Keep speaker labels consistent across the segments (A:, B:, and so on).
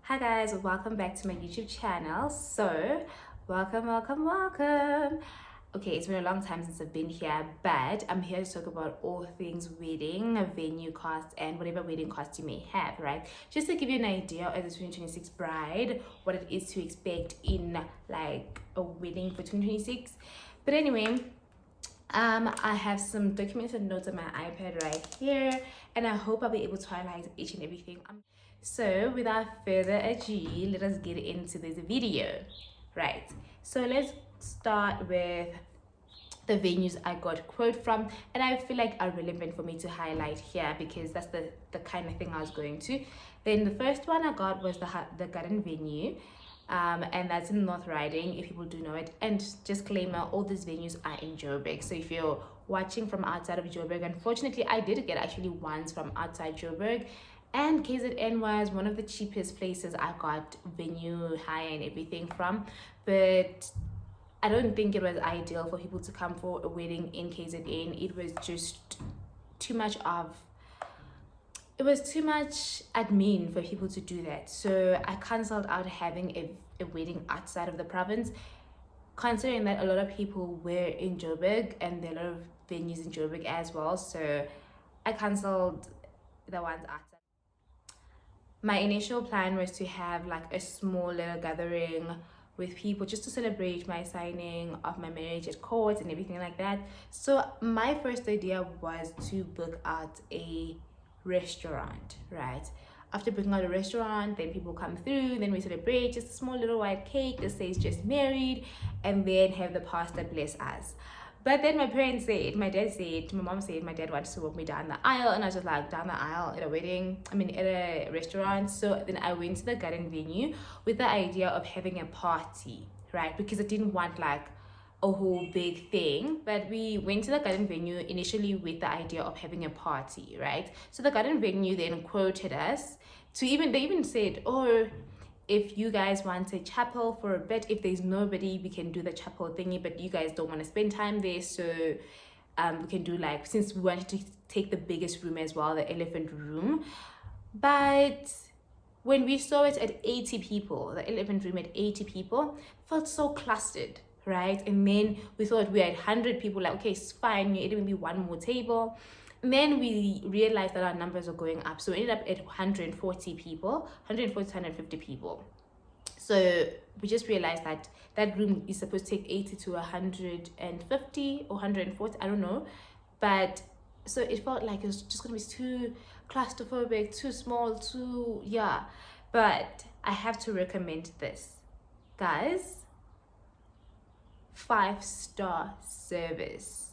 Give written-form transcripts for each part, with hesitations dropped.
A: Hi guys, welcome back to my YouTube channel. So, welcome. Okay, it's been a long time since I've been here, but I'm here to talk about all things wedding, venue costs, and whatever wedding costs you may have, right? Just to give you an idea as a 2026 bride, what it is to expect in like a wedding for 2026. But anyway, I have some documented notes on my iPad right here, and I hope I'll be able to highlight each and everything. So without further ado, let us get into this video. Right, so let's start with the venues I got quote from, and I feel like are relevant for me to highlight here because that's the kind of thing I was going to. Then the first one I got was the garden venue, and that's in North Riding if people do know it. And disclaimer, all these venues are in Joburg, so if you're watching from outside of Joburg, unfortunately I did get actually ones from outside Joburg, and KZN was one of the cheapest places I got venue hire and everything from, but I don't think it was ideal for people to come for a wedding in KZN. It was just too much of it was too much admin for people to do that. So I cancelled out having a wedding outside of the province, considering that a lot of people were in Joburg and there are a lot of venues in Joburg as well. So I cancelled the ones outside. My initial plan was to have like a small little gathering with people just to celebrate my signing of my marriage at court and everything like that. So my first idea was to book out a restaurant, right? After booking out a restaurant, then people come through, then we celebrate just a small little white cake that says just married, and then have the pastor bless us. But then my parents said, my mom said, my dad wanted to walk me down the aisle, and I was just like, down the aisle at a wedding, at a restaurant. So then I went to the garden venue with the idea of having a party, right? Because I didn't want like a whole big thing, but we went to the garden venue initially with the idea of having a party, right? So the garden venue then quoted us they even said, oh, if you guys want a chapel for a bit, if there's nobody, we can do the chapel thingy, but you guys don't want to spend time there, so we can do like, since we wanted to take the biggest room as well, the elephant room. But when we saw it at 80 people, the elephant room at 80 people, felt so clustered, right? And then we thought we had 100 people, like, okay, it's fine, it will be one more table. And then we realized that our numbers are going up. So we ended up at 140 people, 140 to 150 people. So we just realized that that room is supposed to take 80 to 150 or 140, I don't know. But so it felt like it was just gonna be too claustrophobic, too small, too, yeah. But I have to recommend this. Guys, 5-star service.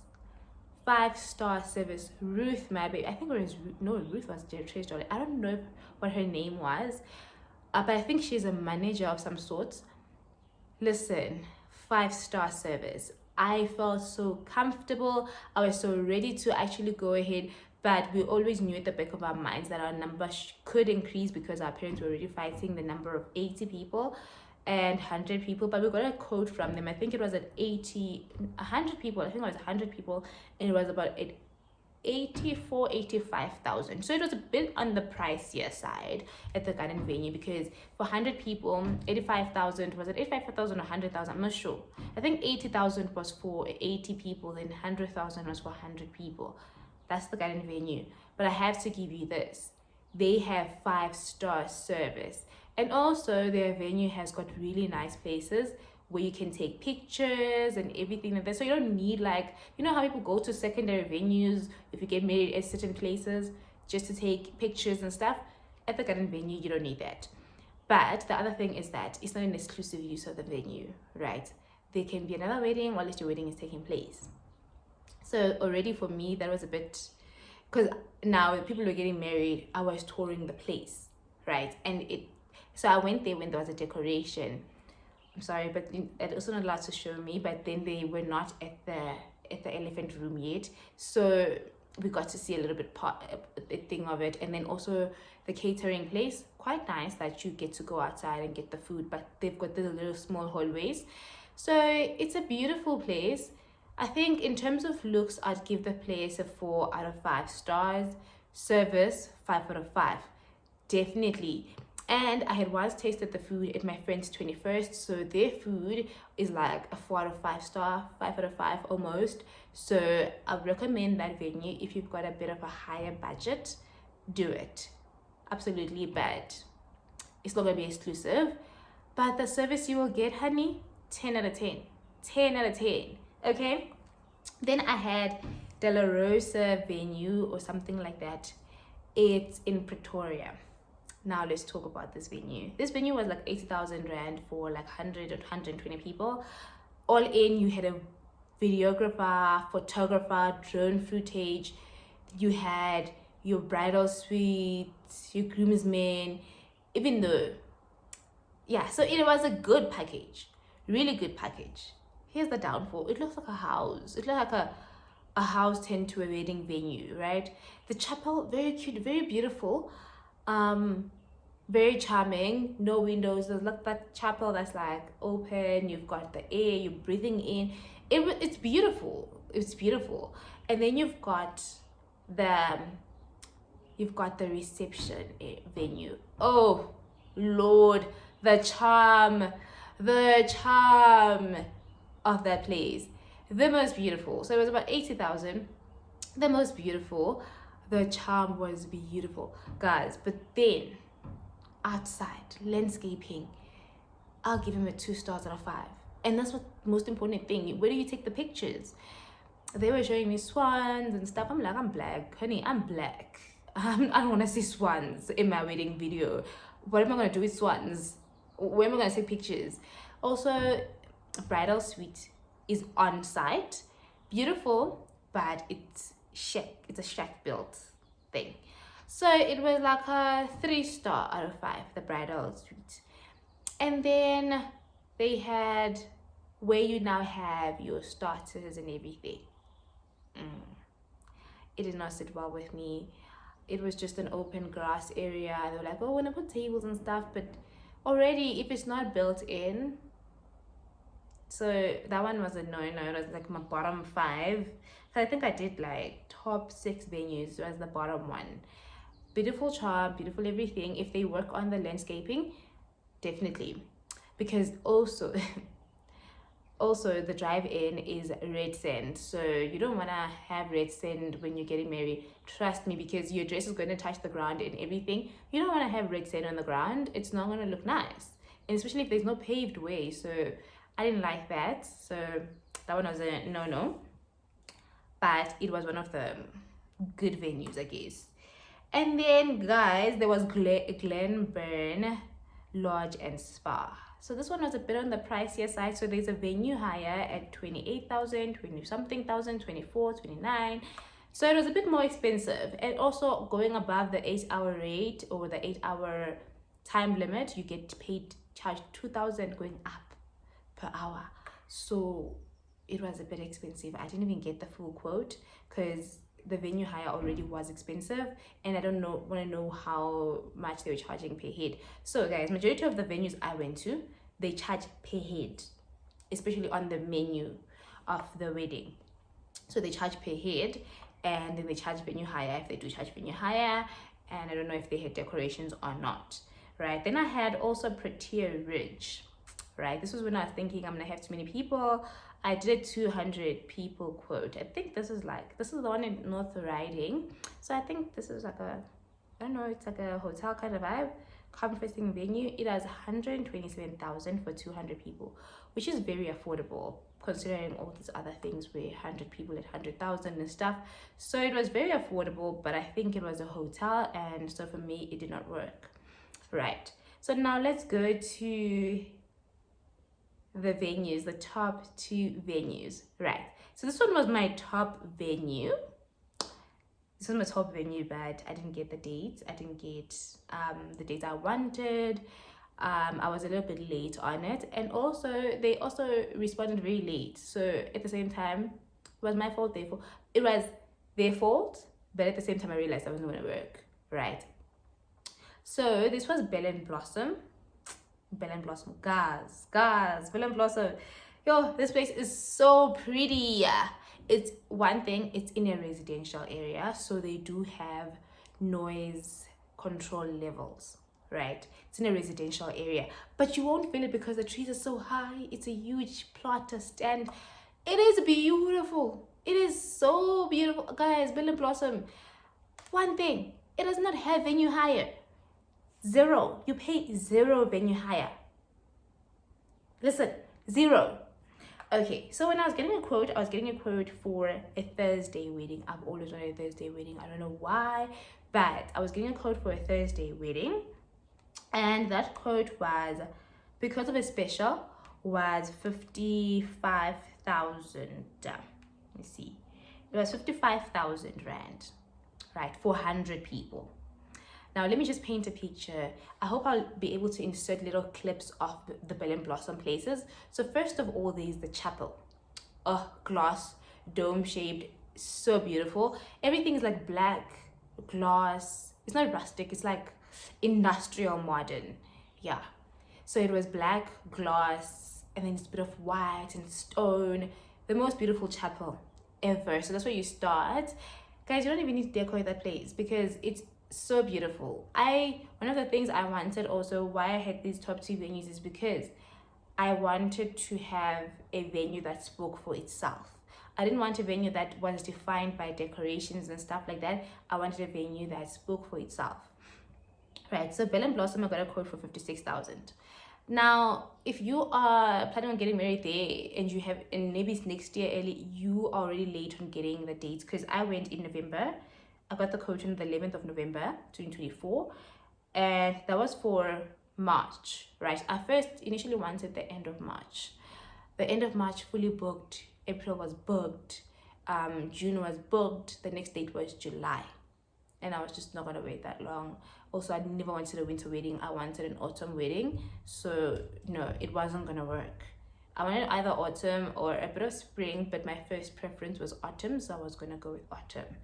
A: 5-star service. Ruth, my baby, I think it was Ruth was Trace Dolly. I don't know what her name was, but I think she's a manager of some sort. Listen, 5-star service. I felt so comfortable. I was so ready to actually go ahead, but we always knew at the back of our minds that our number could increase because our parents were already fighting the number of 80 people and 100 people, but we got a quote from them. I think it was at 100 people. I think it was 100 people, and it was about 85,000. So it was a bit on the pricier side at the garden venue because for 100 people, 85,000, was it 85,000 or 100,000? I'm not sure. I think 80,000 was for 80 people, then 100,000 was for 100 people. That's the garden venue. But I have to give you this. They have 5-star service. And also their venue has got really nice places where you can take pictures and everything like that. So you don't need, like, you know how people go to secondary venues if you get married at certain places just to take pictures and stuff. At the garden venue, you don't need that. But the other thing is that it's not an exclusive use of the venue, right? There can be another wedding while your wedding is taking place. So already for me, that was a bit, because now people were getting married, I was touring the place, right? So I went there when there was a decoration. I'm sorry, but it also not allowed to show me, but then they were not at the elephant room yet. So we got to see a little bit a thing of it. And then also the catering place, quite nice that you get to go outside and get the food, but they've got the little small hallways. So it's a beautiful place. I think in terms of looks, I'd give the place a 4 out of 5 stars. Service, 5 out of 5. Definitely. And I had once tasted the food at my friend's 21st, so their food is like a 4 out of 5 star, 5 out of 5 almost. So I would recommend that venue if you've got a bit of a higher budget. Do it. Absolutely, but it's not gonna be exclusive. But the service you will get, honey, 10 out of 10. 10 out of 10. Okay? Then I had De La Rosa venue or something like that. It's in Pretoria. Now let's talk about this venue. This venue was like 80,000 rand for like 100 or 120 people. All in, you had a videographer, photographer, drone footage. You had your bridal suite, your groomsmen, even though, yeah, so it was a good package, really good package. Here's the downfall. It looks like a house. It looks like a house turned to a wedding venue, right? The chapel, very cute, very beautiful, very charming. No windows. There's like that chapel that's like open. You've got the air. You're breathing in. It's beautiful. It's beautiful. And then you've got the reception venue. Oh Lord, the charm of that place, the most beautiful. So it was about 80,000, the most beautiful. The charm was beautiful, guys. But then outside landscaping, I'll give him a 2 stars out of 5. And that's what most important thing. Where do you take the pictures? They were showing me swans and stuff. I'm like, I'm black, honey. I'm black. I don't want to see swans in my wedding video. What am I going to do with swans? Where am I going to take pictures? Also, bridal suite is on site. Beautiful, but it's a shack built thing. So it was like a 3 star out of 5, the bridal suite. And then they had where you now have your starters and everything. It did not sit well with me. It was just an open grass area. They were like, oh, we're gonna put tables and stuff, but already if it's not built in, so that one was a no. It was like my bottom 5. So I think I did like top 6 venues was the bottom one. Beautiful charm, beautiful everything. If they work on the landscaping, definitely. Because also also the drive-in is red sand, so you don't want to have red sand when you're getting married. Trust me, because your dress is going to touch the ground and everything. You don't want to have red sand on the ground. It's not going to look nice, and especially if there's no paved way. So I didn't like that, so that one was a no. But it was one of the good venues, I guess. And then, guys, there was Glenburn Lodge and Spa. So this one was a bit on the pricier side. So there's a venue hire at 28,000, 20 something thousand, 24, 29. So it was a bit more expensive. And also going above the 8-hour rate or the 8-hour time limit, you get charged 2,000 going up per hour. So it was a bit expensive. I didn't even get the full quote because the venue hire already was expensive, and I don't want to know how much they were charging per head. So guys, majority of the venues I went to, they charge per head, especially on the menu of the wedding. So they charge per head, and then they charge venue hire if they do charge venue hire, and I don't know if they had decorations or not, right? Then I had also Protea Ridge, right? This was when I was thinking I'm gonna have too many people. I did a 200 people quote. I think this is the one in North Riding. So I think this is like I don't know, it's like a hotel kind of vibe, conferencing venue. It has 127,000 for 200 people, which is very affordable considering all these other things where 100 people at 100,000 and stuff. So it was very affordable, but I think it was a hotel, and so for me it did not work, right? So now let's go to the venues, the top 2 venues, right? So this one was my top venue. This was my top venue, but I didn't get the dates. I didn't get the dates I wanted. I was a little bit late on it, and also they also responded very late. So at the same time, it was my fault. Therefore, it was their fault, but at the same time, I realized I wasn't going to work, right? So this was Bell and Blossom, guys, Bell and Blossom. Yo, this place is so pretty. It's one thing, it's in a residential area, so they do have noise control levels, right? It's in a residential area, but you won't feel it because the trees are so high. It's a huge plot to stand. It is beautiful. It is so beautiful, guys. Bell and Blossom. One thing, it does not have venue hire. Zero. You pay zero venue hire. Listen, zero. Okay, so when I was getting a quote, I was getting a quote for a Thursday wedding. I've always wanted a Thursday wedding. I don't know why, but I was getting a quote for a Thursday wedding, and that quote was, because of a special, was 55,000. Let me see. It was 55,000 rand, right, for 100 people. Now, let me just paint a picture. I hope I'll be able to insert little clips of the Bell and Blossom places. So first of all, there's the chapel. Oh, glass, dome-shaped, so beautiful. Everything is like black, glass. It's not rustic, it's like industrial modern. Yeah. So it was black, glass, and then it's a bit of white and stone. The most beautiful chapel ever. So that's where you start. Guys, you don't even need to decorate that place because it's so beautiful. One of the things I wanted also, why I had these top two venues, is because I wanted to have a venue that spoke for itself. I didn't want a venue that was defined by decorations and stuff like that. I wanted a venue that spoke for itself, right? So Bell and Blossom, I got a quote for 56,000. Now, if you are planning on getting married there and you have, and maybe it's next year early, you are already late on getting the dates, because I went in November. I got the quote on the 11th of November 2024, and that was for March, right? I first initially wanted the end of March. The end of March fully booked. April was booked. June was booked. The next date was July, and I was just not gonna wait that long. Also, I never wanted a winter wedding. I wanted an autumn wedding, so no, it wasn't gonna work. I wanted either autumn or a bit of spring, but my first preference was autumn, so I was gonna go with autumn,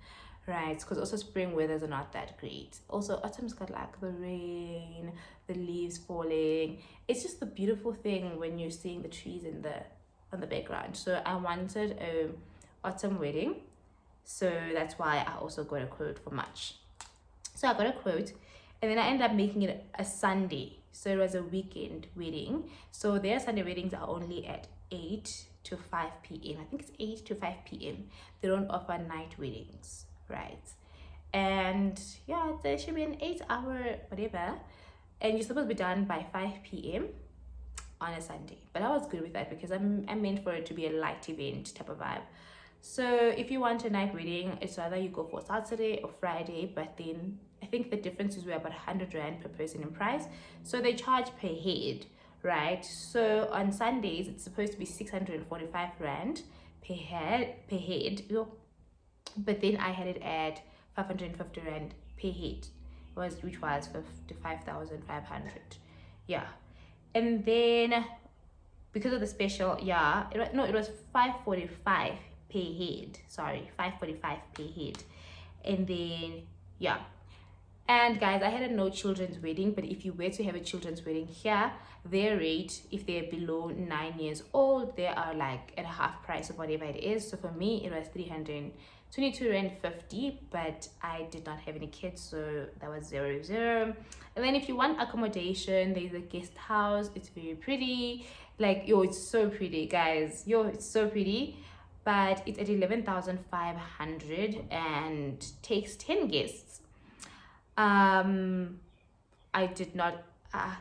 A: right? Because also spring weathers are not that great. Also, autumn's got like the rain, the leaves falling. It's just the beautiful thing when you're seeing the trees in the on the background. So I wanted a autumn wedding, so that's why I also got a quote for March. So I got a quote, and then I ended up making it a Sunday. So it was a weekend wedding. So their Sunday weddings are only at 8 to 5 p.m. I think it's 8 to 5 p.m. They don't offer night weddings, right? And yeah, there should be an 8-hour whatever. And you're supposed to be done by 5 p.m. on a Sunday. But I was good with that because I'm meant for it to be a light event type of vibe. So if you want a night wedding, it's either you go for Saturday or Friday, but then I think the differences were about 100 rand per person in price. So they charge per head, right? So on Sundays, it's supposed to be 645 rand per head, but then I had it at 550 rand per head, which was 55,500. Yeah. And then because of the special, yeah, it was 545 per head. Sorry, 545 per head. And then yeah. And guys, I had a no children's wedding, but if you were to have a children's wedding here, their rate, if they're below 9 years old, they are like at a half price of whatever it is. So for me, it was 322 rand 50, but I did not have any kids, so that was 0. And then if you want accommodation, there's a guest house. It's very pretty. Like, yo, it's so pretty, guys. Yo, it's so pretty. But it's at 11,500 and takes 10 guests. I did not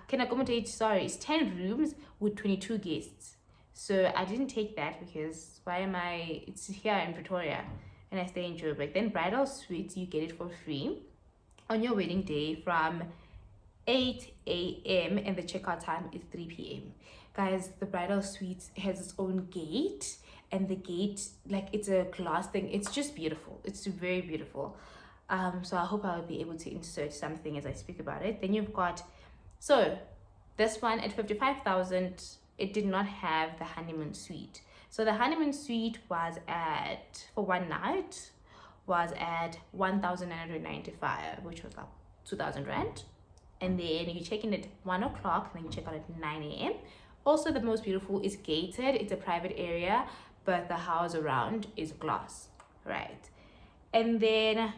A: can accommodate, sorry, it's 10 rooms with 22 guests. So I didn't take that because it's here in Pretoria and I stay in Joburg. Then bridal suites, you get it for free on your wedding day from 8 a.m. and the checkout time is 3 p.m. Guys, the bridal suite has its own gate, and the gate, like, it's a glass thing. It's just beautiful. It's very beautiful. So I hope I'll be able to insert something as I speak about it. Then you've got, so this one at 55,000, it did not have the honeymoon suite. So the honeymoon suite was for one night, was at 1,995, which was like 2,000 rand. And then you check in at 1 o'clock, and then you check out at 9 a.m. Also, the most beautiful is gated. It's a private area, but the house around is glass, right? And then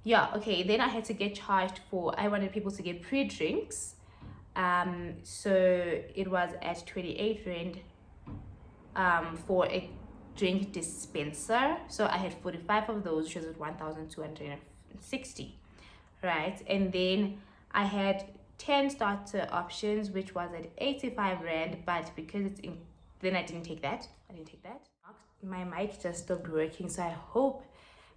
A: yeah, okay, then I had to get charged for, I wanted people to get pre-drinks. So it was at 28 rand for a drink dispenser. So I had 45 of those, which was at 1,260, right? And then I had 10 starter options, which was at 85 rand, but because it's in, then I didn't take that. My mic just stopped working, so I hope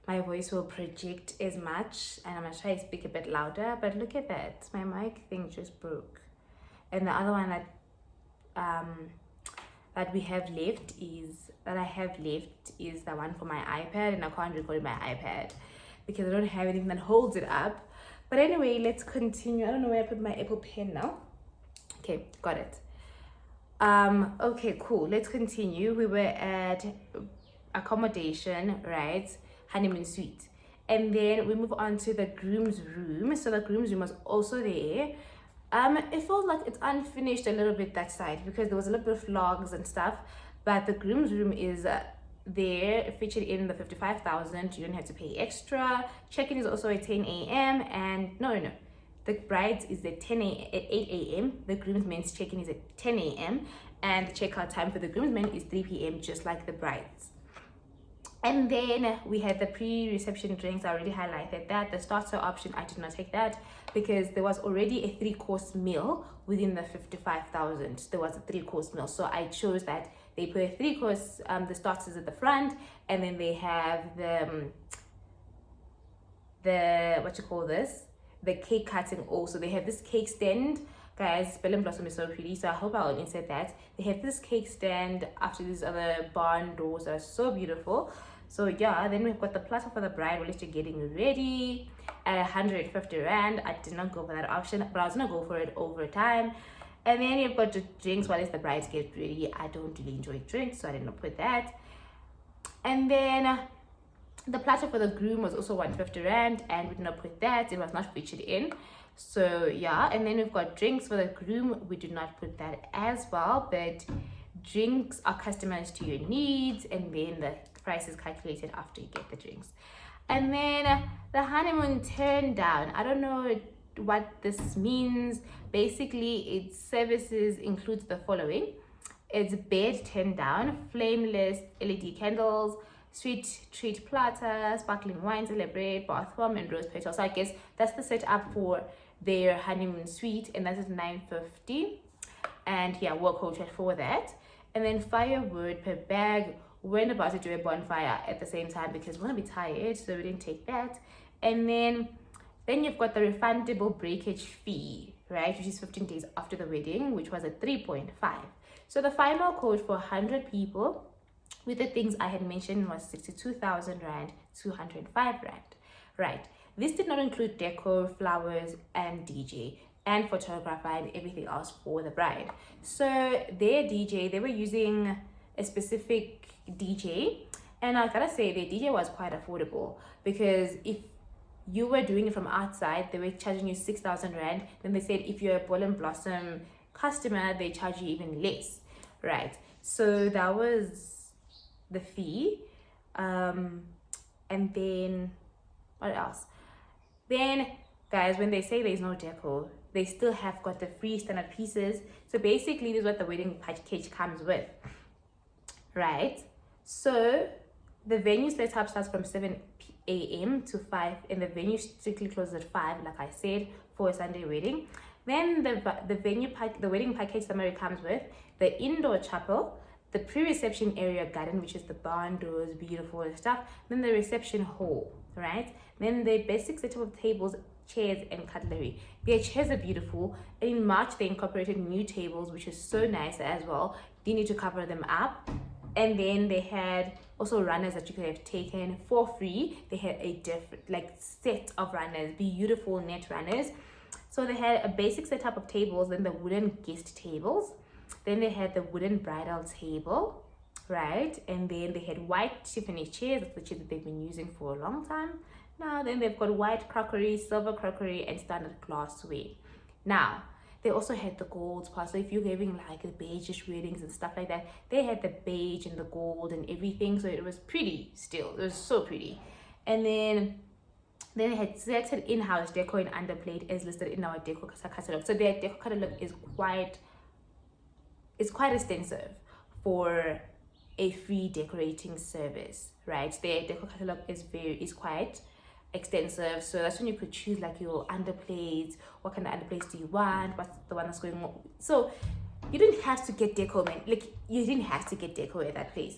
A: my voice will project as much, and I'm gonna try to speak a bit louder. But look at that, my mic thing just broke. And the other one um that I have left is the one for my iPad, and I can't record my iPad because I don't have anything that holds it up. But anyway, let's continue. I don't know where I put my Apple Pen now. Okay, got it. Okay, cool, let's continue. We were at accommodation, right? Honeymoon suite, and then we move on to the groom's room. So the groom's room was also there. It felt like it's unfinished a little bit that side because there was a little bit of vlogs and stuff, but the groom's room is there, featured in the 55,000. You don't have to pay extra. Check-in is also at 10 a.m. and no, the bride's is at 8 a.m. The groomsmen's check-in is at 10 a.m. and the checkout time for the groomsmen is 3 p.m. just like the bride's. And then we had the pre-reception drinks. I already highlighted that. The starter option, I did not take that because there was already a 3-course meal within the 55,000. There was a 3-course meal, so I chose that. They put a 3-course, the starters at the front, and then they have the what you call this, the cake cutting also. They have this cake stand, guys. Bell and Blossom is so pretty, so I hope I'll insert that. They have this cake stand after these other barn doors that are so beautiful. So yeah, then we've got the platter for the bride while you're getting ready at 150 rand. I did not go for that option, but I was gonna go for it over time. And then you've got the drinks while the brides get ready. I don't really enjoy drinks, so I didn't put that. And then the platter for the groom was also 150 rand, and we did not put that. It was not featured in. So yeah, and then we've got drinks for the groom. We did not put that as well, but drinks are customized to your needs, and then the price is calculated after you get the drinks. And then the honeymoon turn down, I don't know what this means. Basically, its services includes the following: it's bed turn down, flameless LED candles, sweet treat platter, sparkling wine, celebrate, bath bomb, and rose petals. So I guess that's the setup for their honeymoon suite, and that is 950. And yeah, we're quoted for that. And then firewood per bag. We're about to do a bonfire at the same time because we're gonna be tired, so we didn't take that. And then you've got the refundable breakage fee, right, which is 15 days after the wedding, which was at 3.5. So the final quote for 100 people with the things I had mentioned was 62,000 rand, 205 rand, right? This did not include decor, flowers, and DJ, and photographer, and everything else for the bride. So their DJ, they were using a specific DJ, and I gotta say their DJ was quite affordable because if you were doing it from outside, they were charging you 6,000 rand. Then they said if you're a Ball and Blossom customer, they charge you even less, right? So that was the fee. And then what else? Then guys, when they say there's no deco, they still have got the free standard pieces. So basically this is what the wedding package comes with, right? So the venue setup starts from 7 a.m. to 5, and the venue strictly closes at 5, like I said, for a Sunday wedding. Then the wedding package summary comes with the indoor chapel, the pre-reception area garden, which is the barn doors, beautiful and stuff. Then the reception hall, right? Then the basic setup of tables, chairs, and cutlery. Their chairs are beautiful, and in March they incorporated new tables, which is so nice as well. They need to cover them up. And then they had also runners that you could have taken for free. They had a different set of runners, beautiful net runners. So they had a basic setup of tables, then the wooden guest tables, then they had the wooden bridal table, right? And then they had white Tiffany chairs. That's the chairs that they've been using for a long time now. Then they've got white crockery, silver crockery, and standard glassware. Now they also had the gold part. So if you're having like the beige weddings and stuff like that, they had the beige and the gold and everything. So it was pretty still. It was so pretty. And then Then they had selected in-house decor in underplate as listed in our decor catalog. So their decor catalog is quite extensive for a free decorating service, right? Their decor catalog is quite extensive, so that's when you could choose like your underplates. What kind of underplates do you want? What's the one that's going on? So you didn't have to get decor, man. Like you didn't have to get decor at that place.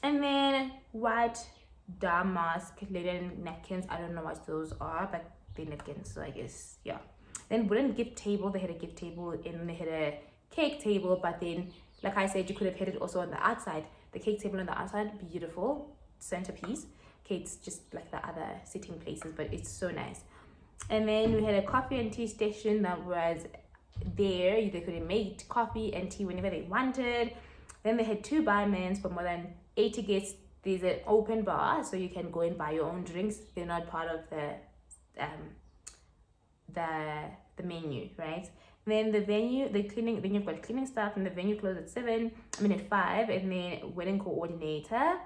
A: And then white damask linen napkins. I don't know what those are, but they're napkins, so I guess yeah. Then wooden gift table. They had a gift table and they had a cake table, but then like I said, you could have had it also on the outside. The cake table on the outside, beautiful centerpiece. Okay, it's just like the other sitting places, but it's so nice. And then we had a coffee and tea station that was there. They could have made coffee and tea whenever they wanted. Then they had 2 barmans for more than 80 guests. There's an open bar, so you can go and buy your own drinks. They're not part of the menu, right? And then the venue, then you've got cleaning staff, and the venue closed at 5, and then wedding coordinator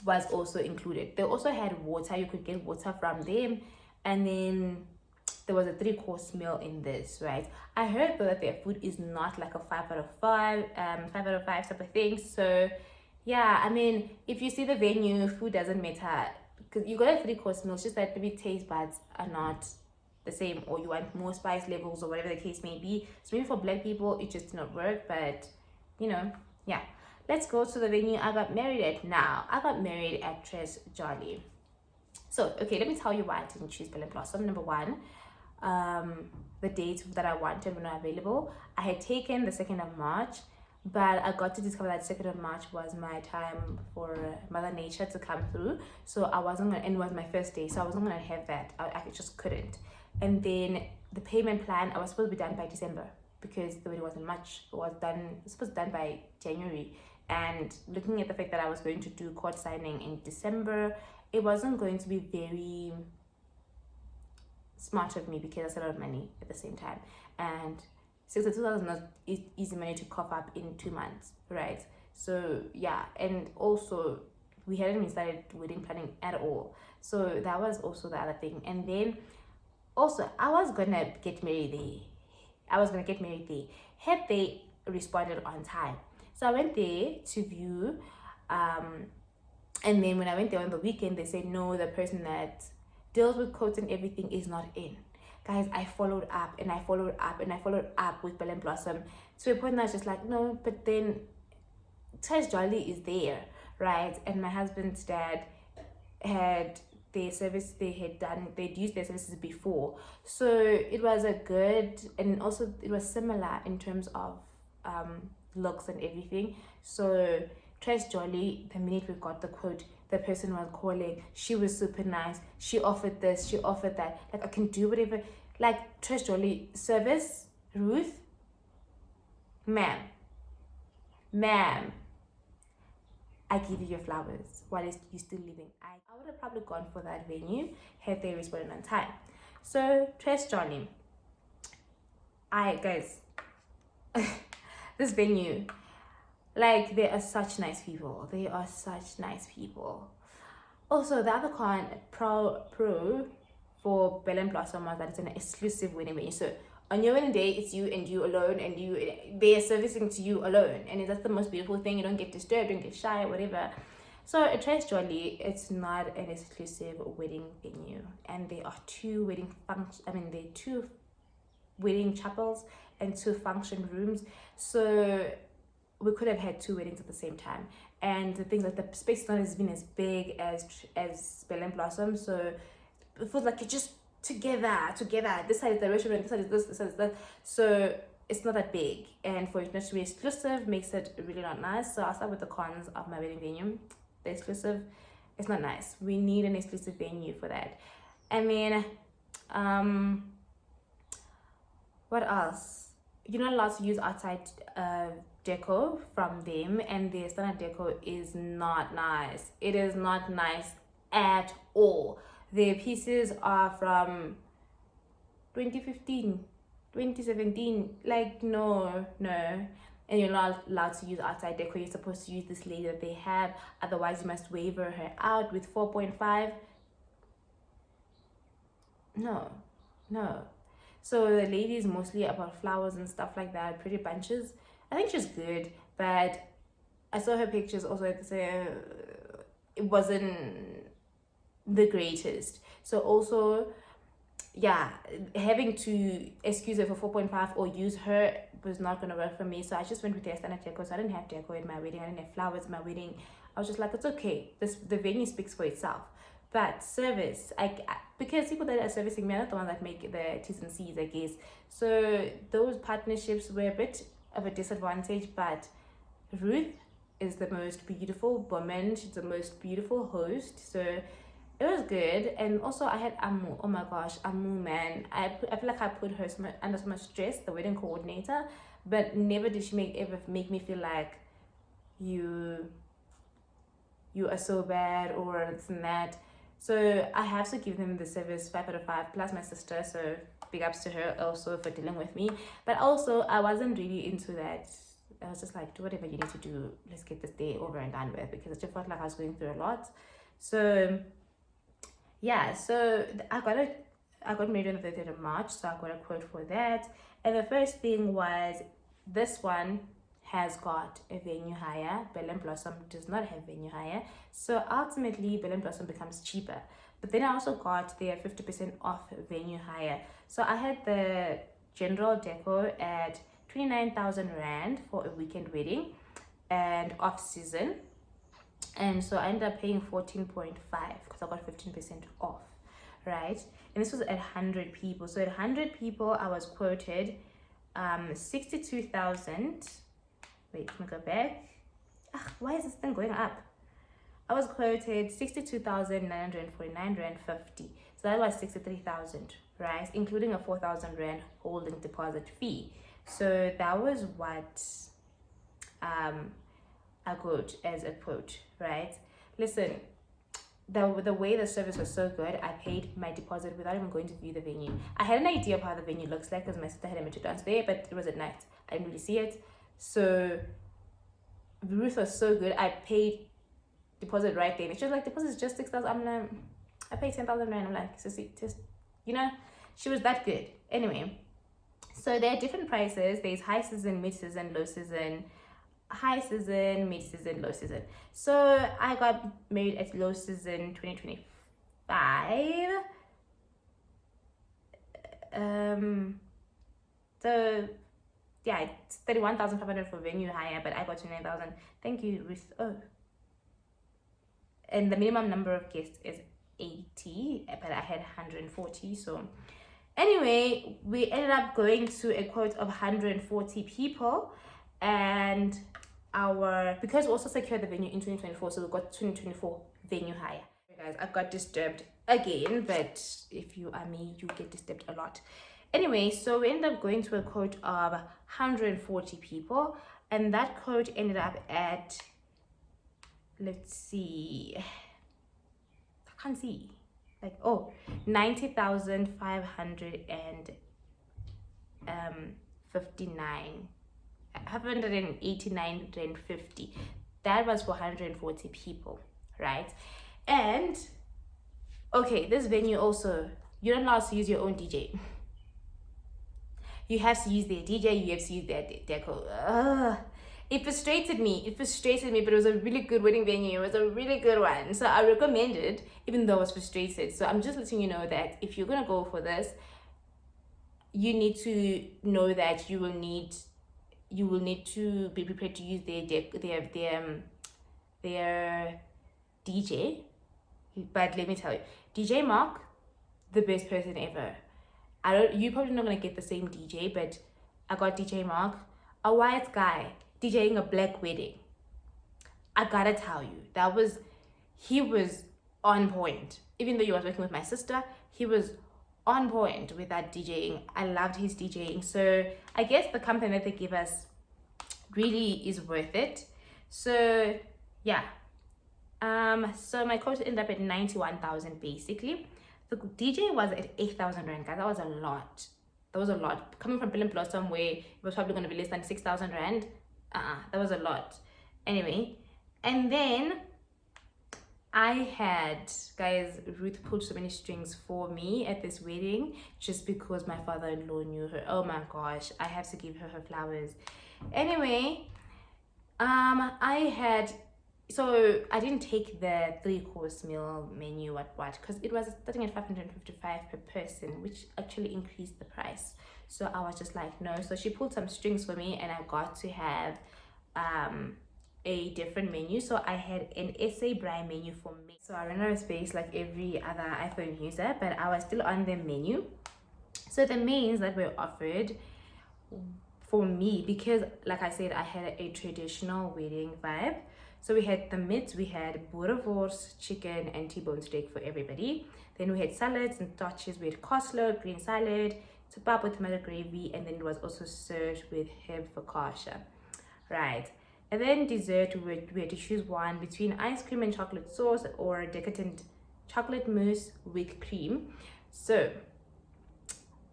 A: was also included. They also had water. You could get water from them, and then there was a 3-course meal in this, right? I heard though that their food is not like a 5 out of 5, 5 out of 5 type of thing. So yeah, I mean, if you see the venue, food doesn't matter because you got a 3-course meal. It's just that maybe taste buds are not the same, or you want more spice levels, or whatever the case may be. So maybe for black people it just did not work, but you know, yeah. Let's go to the venue I got married at now. I got married at Tres Jolly. So okay, let me tell you why I didn't choose Bell and Blossom. Number one, the dates that I wanted were not available. I had taken the 2nd of March, but I got to discover that 2nd of March was my time for Mother Nature to come through. So I wasn't gonna, and it was my first day, so I wasn't gonna have that. I just couldn't. And then the payment plan, I was supposed to be done by December because the wedding wasn't much. It was supposed to be done by January. And looking at the fact that I was going to do court signing in December, it wasn't going to be very smart of me because that's a lot of money at the same time. And 62,000 is not easy money to cough up in 2 months, right? So yeah, and also we hadn't even started wedding planning at all. So that was also the other thing. And then also I was gonna get married there. Had they responded on time. So I went there to view, and then when I went there on the weekend, they said, no, the person that deals with coats and everything is not in. Guys, I followed up and I followed up and I followed up with Bell and Blossom to a point that I was just like, no, but then Tres Jolly is there, right? And my husband's dad had their service, they'd used their services before. So it was a good, and also it was similar in terms of looks and everything. So Tres Jolly, the minute we got the quote, the person was calling, she was super nice, she offered this, she offered that, like I can do whatever. Like Tres Jolly service, Ruth, ma'am, I give you your flowers while you still living. I would have probably gone for that venue had they responded on time. So Tres Jolly, guys, this venue, like, they are such nice people. They are such nice people. Also, the other pro for Bell and Blossom was that it's an exclusive wedding venue. So on your wedding day, it's you and you alone, and they are servicing to you alone, and that's the most beautiful thing. You don't get disturbed, don't get shy, whatever. So at Tres Jolly, it's not an exclusive wedding venue, and there are 2 wedding chapels and 2 function rooms. So we could have had 2 weddings at the same time. And the things like the space is not as been as big as Bell and Blossom, so it feels like you're just together. This side is the restaurant, this side is this side is that. So it's not that big, and for it not to be exclusive makes it really not nice. So I'll start with the cons of my wedding venue. The exclusive, it's not nice. We need an exclusive venue for that. I mean, what else? You're not allowed to use outside deco from them, and their standard deco is not nice. It is not nice at all. Their pieces are from 2015, 2017. Like, no. And you're not allowed to use outside deco. You're supposed to use this lady that they have, otherwise you must waiver her out with 4.5. No, no. So the lady is mostly about flowers and stuff like that, pretty bunches. I think she's good, but I saw her pictures also at the same. It wasn't the greatest. So also, yeah, having to excuse her for 4.5 or use her was not gonna work for me. So I just went with the standard deco. So I didn't have deco at my wedding. I didn't have flowers at my wedding. I was just like, it's okay. The venue speaks for itself. But service, because people that are servicing me are not the ones that make the T's and C's, I guess. So those partnerships were a bit of a disadvantage. But Ruth is the most beautiful woman. She's the most beautiful host. So it was good. And also I had Amu. Oh my gosh, Amu, man, I feel like I put her under so much stress, the wedding coordinator, but never did she ever make me feel like you are so bad or this and that. So I have to give them the service 5 out of 5, plus my sister. So big ups to her also for dealing with me. But also I wasn't really into that. I was just like, do whatever you need to do. Let's get this day over and done with, because I just felt like I was going through a lot. So yeah, so I got married on the 3rd of March, so I got a quote for that. And the first thing was, this one has got a venue hire. Bell and Blossom does not have venue hire. So ultimately, Bell and Blossom becomes cheaper. But then I also got their 50% off venue hire. So I had the general deco at 29,000 Rand for a weekend wedding and off season. And so I ended up paying 14.5 because I got 15% off, right? And this was at 100 people. So at 100 people, I was quoted 62,000. Wait, let me go back. Why is this thing going up? I was quoted 62,949 Rand 50. So that was 63,000, right? Including a 4,000 Rand holding deposit fee. So that was what I got as a quote, right? Listen, the way the service was so good, I paid my deposit without even going to view the venue. I had an idea of how the venue looks like because my sister had a to dance there, but it was at night. I didn't really see it. So Ruth was so good. I paid deposit right there. And she was like, deposit is just 6,000. I'm like, I paid 10,000 Rand. I'm like, sissy, just, she was that good. Anyway, so there are different prices. There's high season, mid season, low season, high season, mid season, low season. So I got married at low season 2025. So yeah, it's 31,500 for venue hire, but I got 29,000. Thank you, Ruth. Oh, and the minimum number of guests is 80, but I had 140. So anyway, we ended up going to a quote of 140 people, and because we also secured the venue in 2024, so we got 2024 venue hire. Guys, I got disturbed again, but if you are me, you get disturbed a lot. Anyway, so we ended up going to a quote of 140 people, and that quote ended up at, let's see, I can't see, like, 90,559, 189 Rand 50. That was for 140 people, right? And okay, this venue also, you're not allowed to use your own DJ. You have to use their DJ, you have to use their deco. It frustrated me, but it was a really good wedding venue. It was a really good one. So I recommend it, even though I was frustrated. So I'm just letting you know that if you're going to go for this, you need to know that you will need to be prepared to use their DJ. But let me tell you, DJ Mark, the best person ever. You're probably not gonna get the same DJ, but I got DJ Mark, a white guy DJing a black wedding. I gotta tell you, he was on point. Even though he was working with my sister, he was on point with that DJing. I loved his DJing. So I guess the company that they give us really is worth it. So yeah. So my quota ended up at 91,000 basically. The DJ was at 8,000 Rand, guys. That was a lot. Coming from Bell and Blossom, where it was probably going to be less than 6,000 Rand. That was a lot. Anyway, and then I had, guys, Ruth pulled so many strings for me at this wedding just because my father-in-law knew her. Oh my gosh, I have to give her her flowers. Anyway, I had, so I didn't take the three-course meal menu, what, because it was starting at 555 per person, which actually increased the price. So I was just like, no. So she pulled some strings for me, and I got to have um a different menu. So I had an SA Braai menu for me. So I ran out of space like every other iPhone user, but I was still on the menu. So the mains that were offered for me, because like I said, I had a traditional wedding vibe. So we had the meats, we had boerewors, chicken, and T-bone steak for everybody. Then we had salads and touches. We had coleslaw, green salad, pap with tomato gravy, and then it was also served with herb focaccia. Right. And then dessert, we had to choose one between ice cream and chocolate sauce or decadent chocolate mousse with cream. So,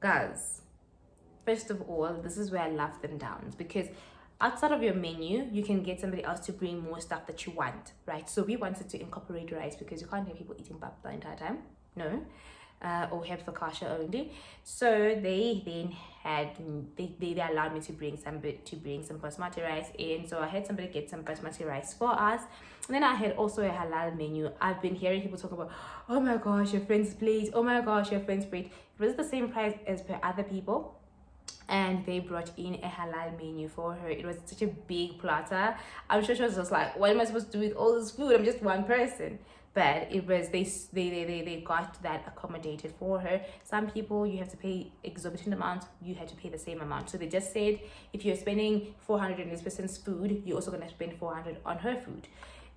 A: guys, first of all, this is where I love them downs, because outside of your menu, you can get somebody else to bring more stuff that you want, right? So we wanted to incorporate rice because you can't have people eating pap the entire time. No. Or have focaccia only. So they then had they allowed me to bring some basmati rice in. So I had somebody get some basmati rice for us. And then I had also a halal menu. I've been hearing people talk about, oh my gosh, your friend's plate, oh my gosh, your friend's plate. It was the same price as per other people, and they brought in a halal menu for her. It was such a big platter. I'm sure she was just like, what am I supposed to do with all this food? I'm just one person. But it was, they got that accommodated for her. Some people, you have to pay exorbitant amounts, you had to pay the same amount. So they just said, if you're spending 400 on this person's food, you're also going to spend 400 on her food.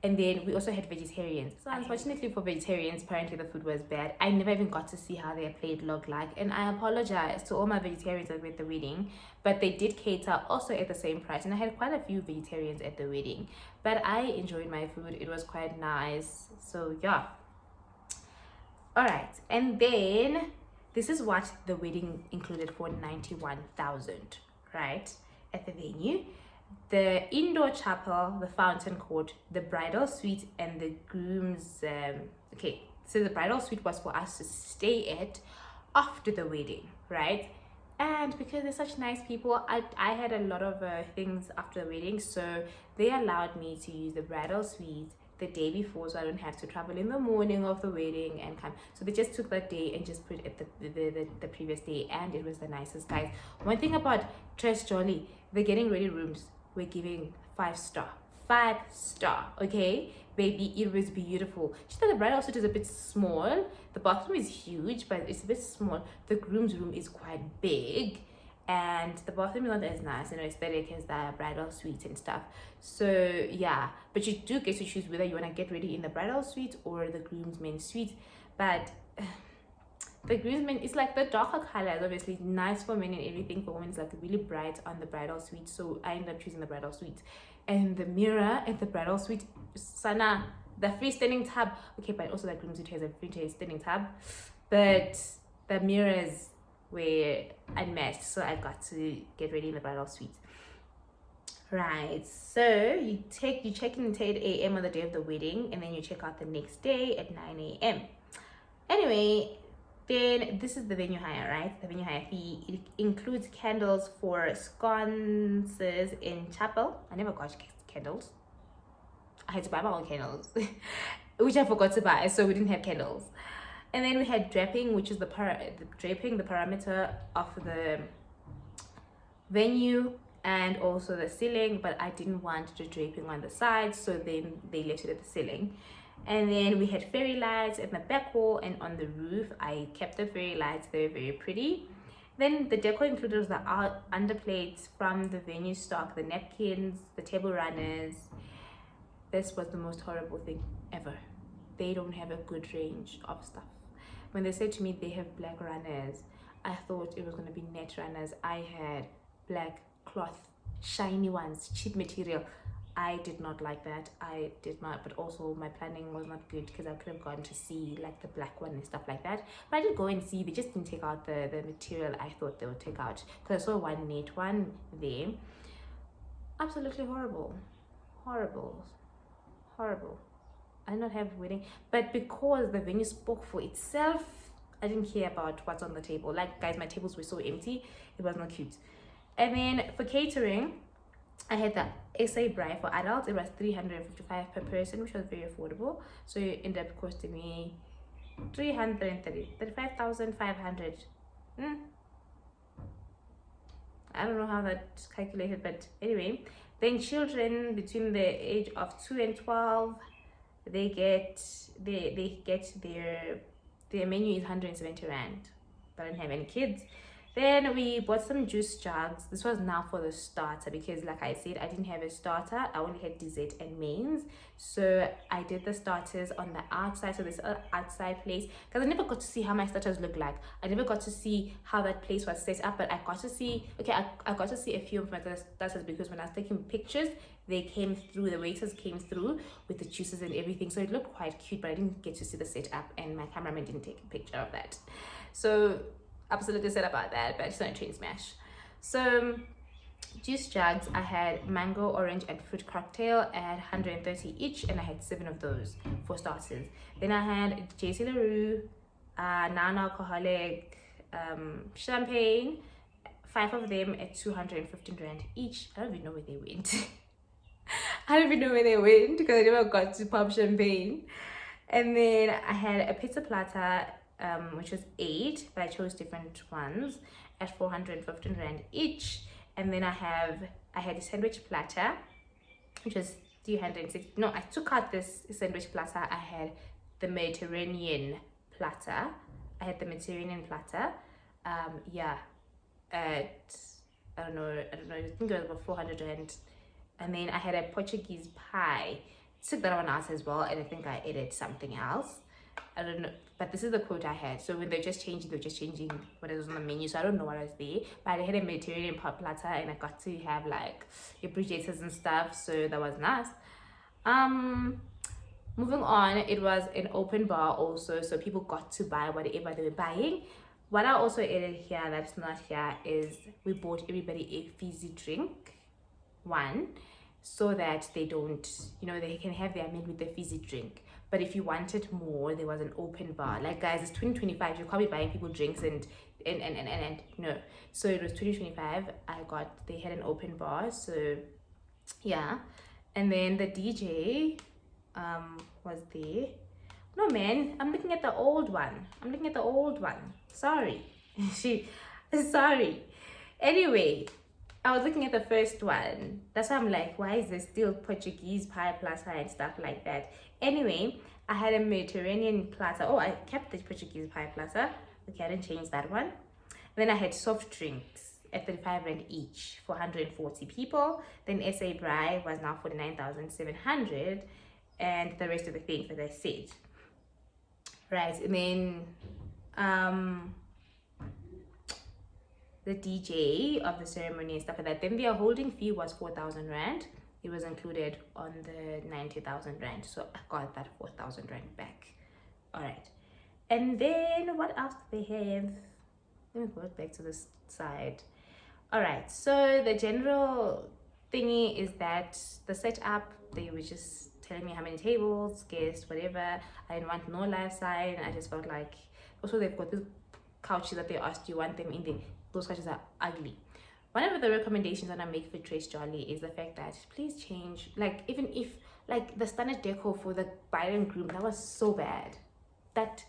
A: And then we also had vegetarians. So unfortunately for vegetarians, apparently the food was bad. I never even got to see how their plate looked like. And I apologize to all my vegetarians that were at the wedding. But they did cater also at the same price. And I had quite a few vegetarians at the wedding. But I enjoyed my food. It was quite nice. So yeah. Alright. And then this is what the wedding included for 91,000, right? At the venue. The indoor chapel, the fountain court, the bridal suite, and the groom's okay, so the bridal suite was for us to stay at after the wedding, right? And because they're such nice people, I had a lot of things after the wedding, so they allowed me to use the bridal suite the day before, so I don't have to travel in the morning of the wedding and come. So they just took that day and just put it the previous day, and it was the nicest, guys. One thing about Tres Jolly, they're getting ready rooms, we're giving 5-star, 5-star, okay, baby. It was beautiful. Just that the bridal suite is a bit small. The bathroom is huge, but it's a bit small. The groom's room is quite big, and the bathroom is not as nice and aesthetic as the bridal suite and stuff. So yeah, but you do get to choose whether you want to get ready in the bridal suite or the groomsmen suite. But the groomsmen, it's like the darker colors, obviously nice for men and everything. For women, it's like really bright on the bridal suite, so I ended up choosing the bridal suite. And the mirror at the bridal suite, sana, the freestanding tub, okay, but also the groom suite has a freestanding tub, but the mirrors were unmatched, so I got to get ready in the bridal suite. Right, so you check in at 8 a.m. on the day of the wedding, and then you check out the next day at 9 a.m. Anyway, then this is the venue hire, right? The venue hire fee, it includes candles for sconces in chapel. I never got candles. I had to buy my own candles, which I forgot to buy, so we didn't have candles. And then we had draping, which is the draping, the parameter of the venue and also the ceiling, but I didn't want the draping on the sides, so then they left it at the ceiling. And then we had fairy lights at the back wall and on the roof. I kept the fairy lights, they're very pretty. Then the decor included the underplates from the venue stock, the napkins, the table runners. This was the most horrible thing ever. They don't have a good range of stuff. When they said to me they have black runners, I thought it was going to be net runners. I had black cloth, shiny ones, cheap material. I did not like that. I did not, but also my planning was not good because I could have gone to see like the black one and stuff like that. But I did go and see, they just didn't take out the material I thought they would take out, because I saw one net one there. Absolutely horrible. Horrible. Horrible. I did not have wedding, but because the venue spoke for itself, I didn't care about what's on the table. Like, guys, my tables were so empty, it was not cute. And then for catering, I had the SA Bride for adults. It was 355 per person, which was very affordable. So it ended up costing me 35,500. I don't know how that's calculated, but anyway. Then children between the age of 2 and 12, they get their menu is 170 rand. But I didn't have any kids. Then we bought some juice jugs. This was now for the starter because, like I said, I didn't have a starter. I only had dessert and mains. So I did the starters on the outside. So this outside place, because I never got to see how my starters look like. I never got to see how that place was set up. But I got to see, I got to see a few of my starters because when I was taking pictures, they came through, the waiters came through with the juices and everything. So it looked quite cute, but I didn't get to see the setup and my cameraman didn't take a picture of that. So absolutely sad about that, but it's not a train smash. So juice jugs, I had mango, orange and fruit cocktail. I had 130 each and I had 7 of those for starters. Then I had JC LaRue, non-alcoholic champagne, 5 of them at 215 rand each. I don't even know where they went. I don't even know where they went because I never got to pop champagne. And then I had a pizza platter, which was 8, but I chose different ones at 415 rand each. And then I had a sandwich platter, which was 360. No, I took out this sandwich platter. I had the Mediterranean platter. At I think it was about 400 rand. And then I had a Portuguese pie. Took that one out as well, and I think I added something else. I don't know, but this is the quote I had. So when they're just changing what was on the menu. So I don't know what was there, but I had a Mediterranean pop platter, and I got to have like appreciators and stuff. So that was nice. Moving on, it was an open bar also, so people got to buy whatever they were buying. What I also added here that's not here is we bought everybody a fizzy drink, one, so that they don't, they can have their meal with the fizzy drink. But if you wanted more, there was an open bar. Like, guys, it's 2025, you can't be buying people drinks and no. So it was 2025. They had an open bar, so yeah. And then the DJ was there. No, man, I'm looking at the old one. Sorry. Sorry. Anyway, I was looking at the first one. That's why I'm like, why is there still Portuguese pie platter and stuff like that? Anyway, I had a Mediterranean platter. Oh, I kept the Portuguese pie platter. Okay, I didn't change that one. And then I had soft drinks at 35 rand each for 140 people. Then SA Bride was now 49,700, and the rest of the things that I said. Right, and then the DJ of the ceremony and stuff like that. Then their holding fee was 4,000 rand. It was included on the 90,000 rand. So I got that 4,000 rand back. All right. And then what else do they have? Let me go back to this side. All right. So the general thingy is that the setup, they were just telling me how many tables, guests, whatever. I didn't want no live sign. I just felt like, also they've got these couches that they asked you want them in the, those couches are ugly. One of the recommendations that I make for Trace Jolly is the fact that please change, like, even if like the standard decor for the bride and groom, that was so bad that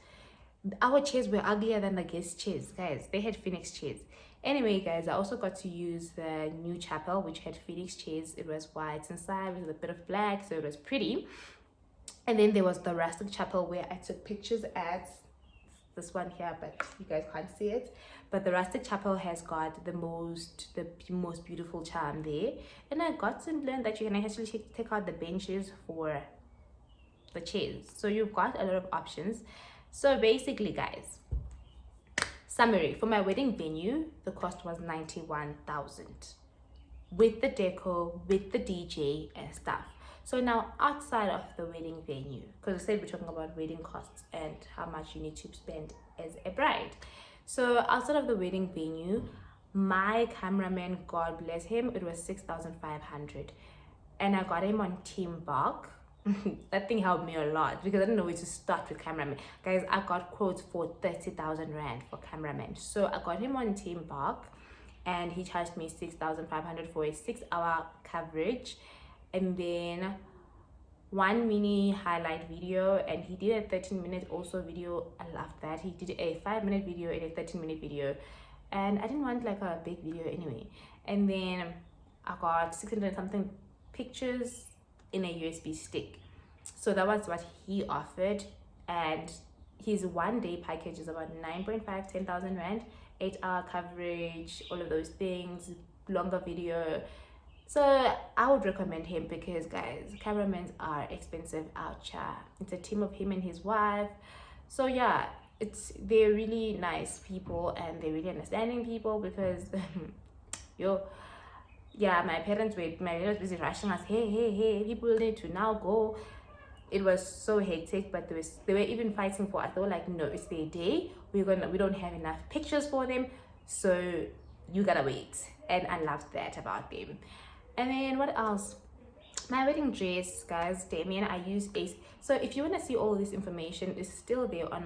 A: our chairs were uglier than the guest chairs, guys. They had Phoenix chairs. Anyway, guys, I also got to use the new chapel, which had Phoenix chairs. It was white inside with a bit of black, so it was pretty. And then there was the rustic chapel where I took pictures at this one here, but you guys can't see it. But the rustic chapel has got the most beautiful charm there. And I got to learn that you can actually take out the benches for the chairs, so you've got a lot of options. So basically, guys, summary for my wedding venue, the cost was 91,000 with the deco, with the DJ and stuff. So now outside of the wedding venue, because I said we're talking about wedding costs and how much you need to spend as a bride. So outside of the wedding venue, my cameraman, God bless him, it was 6,500, and I got him on Team Bark. That thing helped me a lot because I didn't know where to start with cameraman. Guys, I got quotes for 30,000 rand for cameraman. So I got him on Team Park and he charged me 6,500 for a 6-hour coverage, and then one mini highlight video, and he did a 13-minute also video. I loved that. He did a 5-minute video and a 13-minute video, and I didn't want like a big video anyway. And then I got 600 something pictures in a USB stick. So that was what he offered, and his 1-day package is about 9.5 10,000 rand, 8-hour coverage, all of those things, longer video. So I would recommend him because, guys, cameramen are expensive out here. It's a team of him and his wife. So yeah, they're really nice people and they're really understanding people because yo, yeah, my parents was busy rushing us, hey, people need to now go. It was so hectic, but they were even fighting for us. They were like, no, it's their day, we don't have enough pictures for them, so you gotta wait. And I loved that about them. And then what else? My wedding dress, guys, Damien, I use Ace. So if you want to see all this information, it's still there on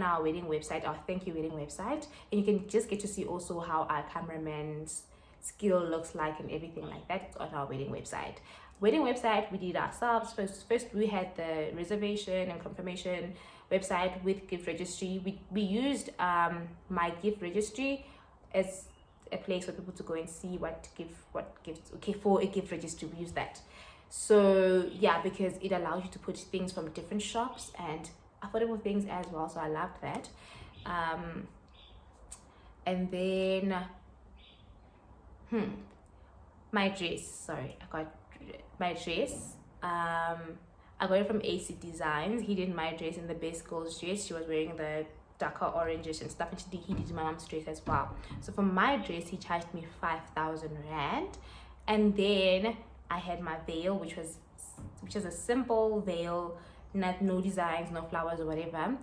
A: our wedding website, our thank you wedding website, and you can just get to see also how our cameraman's skill looks like and everything like that. It's on our wedding website. Wedding website we did ourselves. First we had the reservation and confirmation website with gift registry. We used my gift registry as a place for people to go and see what gifts. Okay, for a gift registry we use that. So yeah, because it allows you to put things from different shops and affordable things as well, so I loved that. And then my dress, sorry, I got my dress, I got it from AC Designs. He did my dress in the best girl's dress. She was wearing the darker oranges and stuff, and he did my mom's dress as well. So for my dress he charged me 5,000 rand. And then I had my veil, which was a simple veil, no designs, no flowers or whatever.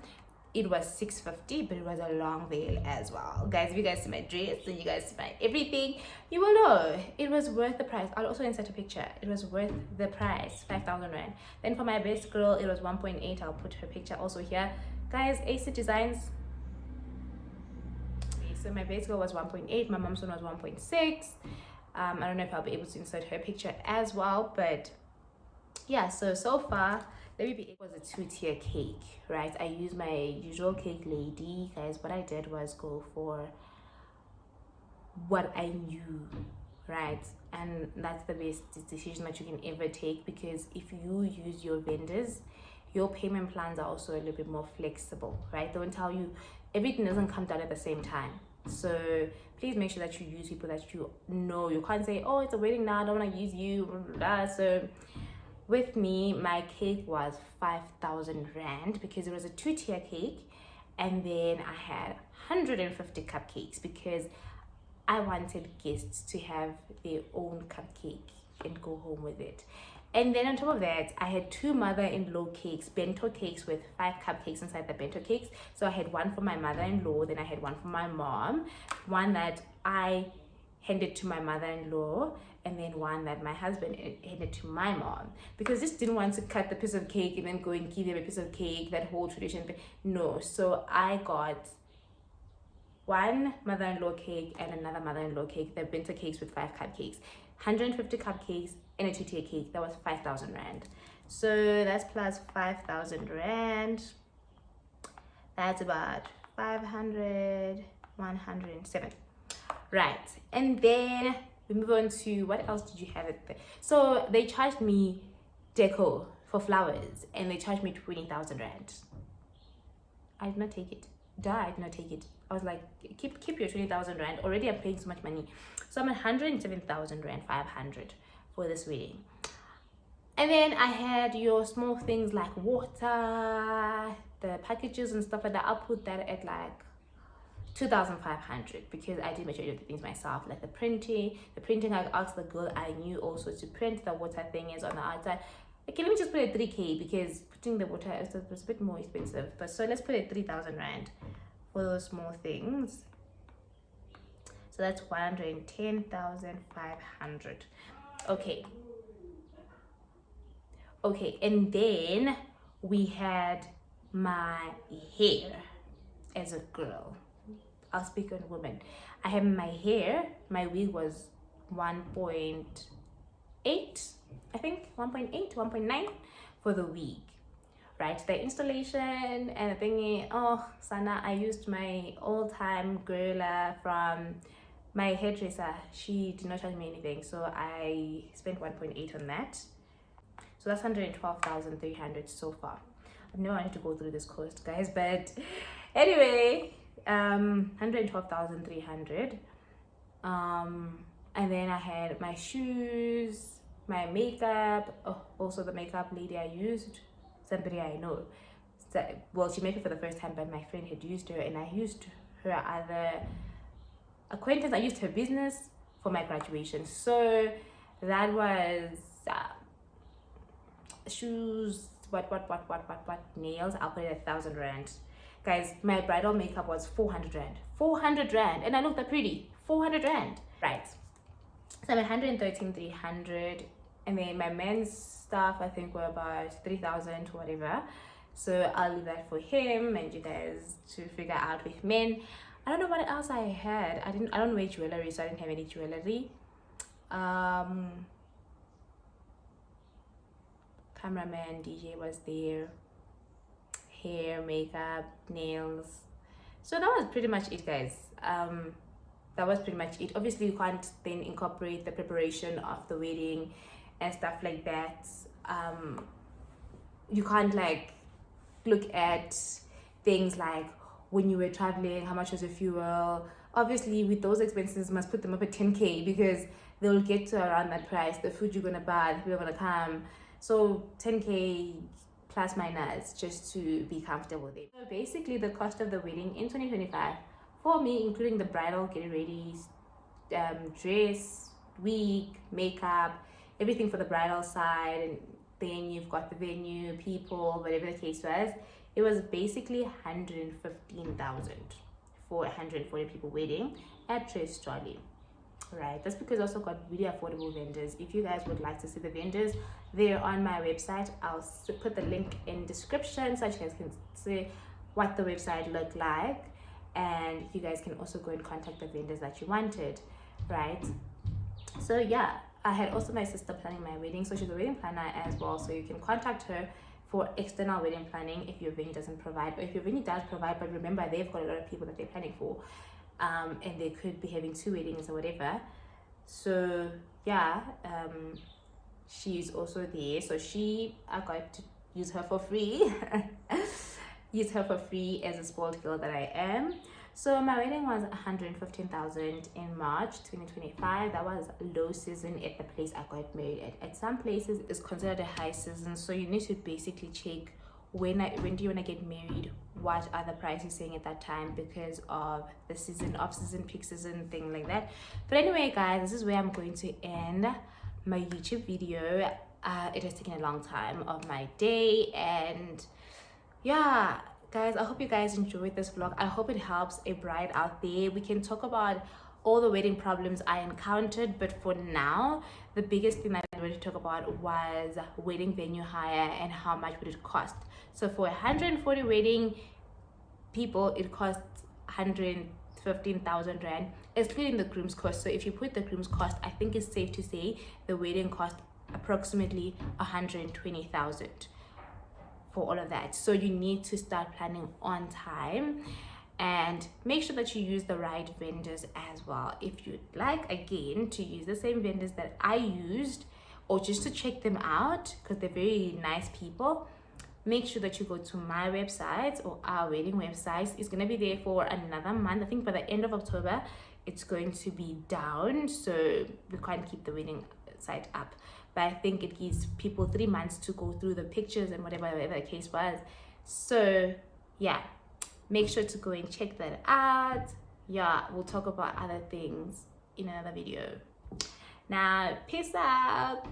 A: It was 650, but it was a long veil as well. Guys, if you guys see my dress and you guys see my everything, you will know it was worth the price. I'll also insert a picture. It was worth the price, 5,000 rand. Then for my best girl, it was 1.8. I'll put her picture also here. Guys, AC Designs. Okay, so my best girl was 1.8. My mom's one was 1.6. I don't know if I'll be able to insert her picture as well, but yeah, so far it was a 2-tier cake, right? I used my usual cake lady. Guys, what I did was go for what I knew, right? And that's the best decision that you can ever take, because if you use your vendors, your payment plans are also a little bit more flexible, right? They won't tell you everything doesn't come down at the same time. So please make sure that you use people that you know. You can't say, oh, it's a wedding now, I don't want to use you, blah, blah, blah. So with me, my cake was 5,000 rand because it was a 2-tier cake, and then I had 150 cupcakes because I wanted guests to have their own cupcake and go home with it. And then on top of that, I had 2 mother-in-law cakes, bento cakes with 5 cupcakes inside the bento cakes. So I had one for my mother-in-law, then I had one for my mom, one that I handed to my mother-in-law, and then one that my husband handed to my mom, because I just didn't want to cut the piece of cake and then go and give them a piece of cake, that whole tradition. No, so I got one mother-in-law cake and another mother-in-law cake, the bento cakes with 5 cupcakes, 150 cupcakes and a 2-tier cake. That was 5,000 rand. So that's plus 5,000 rand. That's about 500, 107. Right, and then we move on to what else did you have it there? So they charged me deco for flowers and they charged me 20,000 rand. I did not take it. I did not take it. I was like, keep your 20,000 rand. Already I'm paying so much money. So I'm at 107,000 rand 500 for this wedding. And then I had your small things like water, the packages and stuff like that. I'll put that at like 2,500 because I did majority of the things myself, like the printing. I asked the girl I knew also to print the water thing is on the outside. Okay, let me just put it 3K because putting the water was a bit more expensive. But so let's put it 3,000 rand for those small things. So that's 110,500. Okay. Okay, and then we had my hair as a girl. I'll speak on women. I had my hair, my wig was 1.8, I think 1.8, 1.9 for the week, right? The installation and the thingy. Oh, Sana, I used my all-time girl from my hairdresser. She did not charge me anything, so I spent 1.8 on that. So that's 112,300 so far. I know I need to go through this cost, guys, but anyway, 112,300. And then I had my shoes, my makeup. Oh, also the makeup lady I used, somebody I know. So, well, she made it for the first time, but my friend had used her, and I used her other acquaintance. I used her business for my graduation. So that was shoes, what, nails. I'll put it 1,000 rand. Guys, my bridal makeup was 400 rand. 400 rand, and I looked that pretty. 400 rand, right? So I'm at 113,300, and then my men's stuff I think were about 3,000 or whatever. So I'll leave that for him and you guys to figure out with men. I don't know what else I had. I don't wear jewelry, so I didn't have any jewelry. Cameraman, DJ was there, hair, makeup, nails. So that was pretty much it, guys. That was pretty much it. Obviously you can't then incorporate the preparation of the wedding and stuff like that. You can't like look at things like when you were traveling, how much was the fuel. Obviously with those expenses must put them up at 10k, because they'll get to around that price. The food you're gonna buy, the people are gonna come, so 10k plus minus just to be comfortable there. So basically the cost of the wedding in 2025 for me, including the bridal getting ready, dress, wig, makeup, everything for the bridal side, and then you've got the venue, people, whatever the case was, it was basically 115,000 for 140 people wedding at Trace Charlie. Right, that's because I also got really affordable vendors. If you guys would like to see the vendors, they're on my website. I'll put the link in description so you guys can see what the website looked like, and you guys can also go and contact the vendors that you wanted, right? So yeah, I had also my sister planning my wedding, so she's a wedding planner as well, so you can contact her for external wedding planning if your venue doesn't provide, or if your venue does provide, but remember they've got a lot of people that they're planning for, and they could be having 2 weddings or whatever. So yeah, she's also there, so I got to use her for free. Use her for free as a spoiled girl that I am. So my wedding was 115,000 in March 2025. That was low season at the place I got married at. At some places it's considered a high season, so you need to basically check when do you want to get married, what are the prices saying at that time, because of the season, off season, peak season, thing like that. But anyway guys, this is where I'm going to end my YouTube video. It has taken a long time of my day, and yeah guys, I hope you guys enjoyed this vlog. I hope it helps a bride out there. We can talk about all the wedding problems I encountered, but for now the biggest thing that I wanted to talk about was wedding venue hire and how much would it cost. So for 140 wedding people, it costs 115,000 rand, excluding the groom's cost. So if you put the groom's cost, I think it's safe to say the wedding cost approximately 120,000 for all of that. So you need to start planning on time and make sure that you use the right vendors as well. If you'd like again to use the same vendors that I used, or just to check them out because they're very nice people, make sure that you go to my website or our wedding website. It's going to be there for another month. I think by the end of October it's going to be down, so we can't keep the wedding site up, but I think it gives people 3 months to go through the pictures and whatever the case was. So yeah, make sure to go and check that out. Yeah, we'll talk about other things in another video. Now peace out.